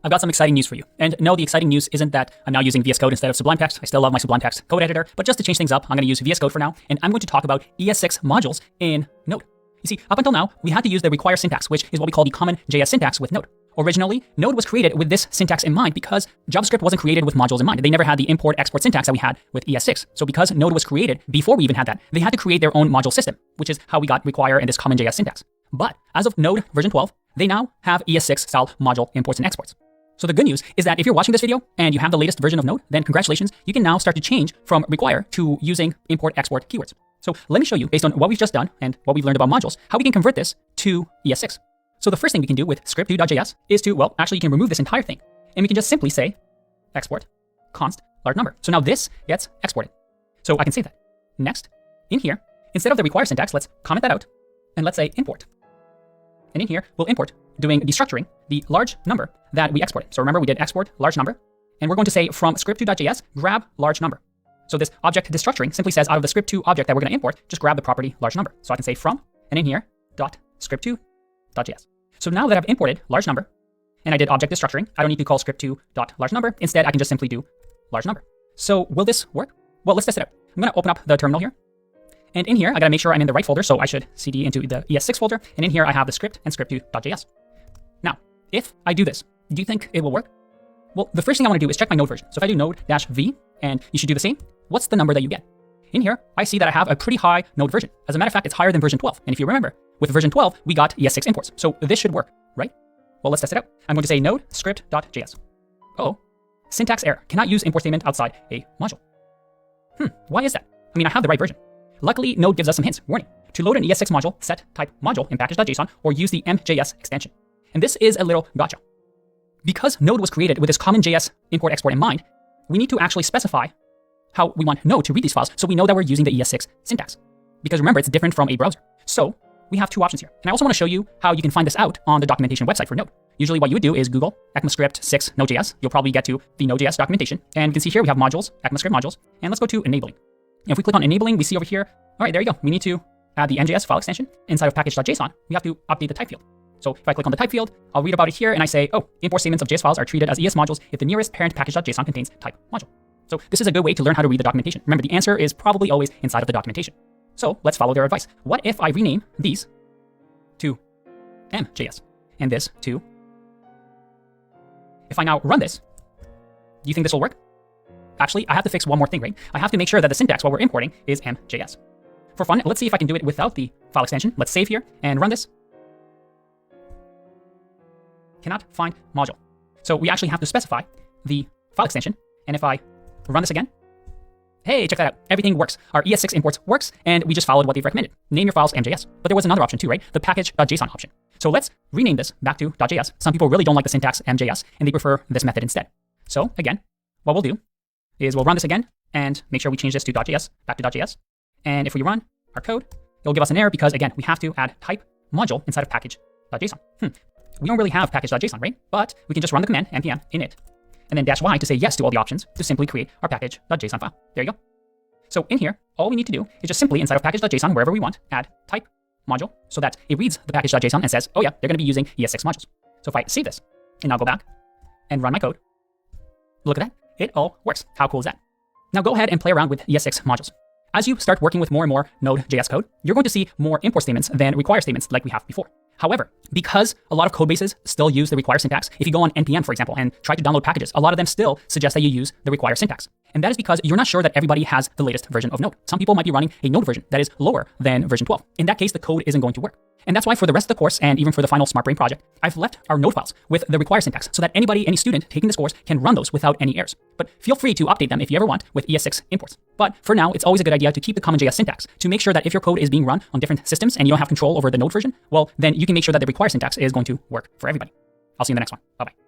I've got some exciting news for you. And no, the exciting news isn't that I'm now using VS Code instead of Sublime Text. I still love my Sublime Text code editor, but just to change things up, I'm going to use VS Code for now, and I'm going to talk about ES6 modules in Node. You see, up until now, we had to use the require syntax, which is what we call the common JS syntax with Node. Originally, Node was created with this syntax in mind because JavaScript wasn't created with modules in mind. They never had the import-export syntax that we had with ES6. So because Node was created before we even had that, they had to create their own module system, which is how we got require and this common JS syntax. But as of Node version 12, they now have ES6 style module imports and exports. So the good news is that if you're watching this video and you have the latest version of Node, then congratulations, you can now start to change from require to using import-export keywords. So let me show you, based on what we've just done and what we've learned about modules, how we can convert this to ES6. So the first thing we can do with script2.js is to, well, actually you can remove this entire thing, and we can just simply say export const large number. So now this gets exported. So I can save that. Next, in here, instead of the require syntax, let's comment that out, and let's say import. And in here, we'll import, doing destructuring the large number that we exported. So remember, we did export large number, and we're going to say from script2.js, grab large number. So this object destructuring simply says out of the script2 object that we're going to import, just grab the property large number. So I can say from, and in here, dot script2.js. So now that I've imported large number, and I did object destructuring, I don't need to call script2.large number. Instead, I can just simply do large number. So will this work? Well, let's test it out. I'm going to open up the terminal here. And in here, I got to make sure I'm in the right folder. So I should cd into the ES6 folder. And in here, I have the script and script2.js. Now, if I do this, do you think it will work? Well, the first thing I want to do is check my Node version. So if I do node-v, and you should do the same, what's the number that you get? In here, I see that I have a pretty high Node version. As a matter of fact, it's higher than version 12. And if you remember, with version 12, we got ES6 imports. So this should work, right? Well, let's test it out. I'm going to say node script.js. Uh-oh, syntax error. Cannot use import statement outside a module. Why is that? I mean, I have the right version. Luckily, Node gives us some hints. Warning, to load an ES6 module, set type module in package.json or use the MJS extension. And this is a little gotcha. Because Node was created with this common JS import-export in mind, we need to actually specify how we want Node to read these files so we know that we're using the ES6 syntax. Because remember, it's different from a browser. So we have two options here. And I also want to show you how you can find this out on the documentation website for Node. Usually what you would do is Google ECMAScript 6 Node.js. You'll probably get to the Node.js documentation. And you can see here we have modules, ECMAScript modules. And let's go to enabling. And if we click on enabling, we see over here, all right, there you go. We need to add the MJS file extension inside of package.json. We have to update the type field. So if I click on the type field, I'll read about it here and I say, oh, import statements of JS files are treated as ES modules if the nearest parent package.json contains type module. So this is a good way to learn how to read the documentation. Remember, the answer is probably always inside of the documentation. So let's follow their advice. What if I rename these to MJS and this to, if I now run this, do you think this will work? Actually, I have to fix one more thing, right? I have to make sure that the syntax while we're importing is MJS. For fun, let's see if I can do it without the file extension. Let's save here and run this. Cannot find module. So we actually have to specify the file extension. And if I run this again, hey, check that out. Everything works. Our ES6 imports works, and we just followed what they've recommended. Name your files MJS. But there was another option too, right? The package.json option. So let's rename this back to .js. Some people really don't like the syntax MJS, and they prefer this method instead. So again, what we'll do is we'll run this again and make sure we change this to .js, back to .js. And if we run our code, it'll give us an error because, again, we have to add type module inside of package.json. We don't really have package.json, right? But we can just run the command npm init and then -y to say yes to all the options to simply create our package.json file. There you go. So in here, all we need to do is just simply inside of package.json, wherever we want, add type module so that it reads the package.json and says, oh yeah, they're going to be using ES6 modules. So if I save this and now go back and run my code, look at that. It all works. How cool is that? Now go ahead and play around with ES6 modules. As you start working with more and more Node.js code, you're going to see more import statements than require statements like we have before. However, because a lot of code bases still use the require syntax, if you go on NPM, for example, and try to download packages, a lot of them still suggest that you use the require syntax. And that is because you're not sure that everybody has the latest version of Node. Some people might be running a Node version that is lower than version 12. In that case, the code isn't going to work. And that's why for the rest of the course, and even for the final Smart Brain project, I've left our Node files with the require syntax so that any student taking this course can run those without any errors. But feel free to update them if you ever want with ES6 imports. But for now, it's always a good idea to keep the common JS syntax to make sure that if your code is being run on different systems and you don't have control over the Node version, well, then you can make sure that the require syntax is going to work for everybody. I'll see you in the next one. Bye-bye.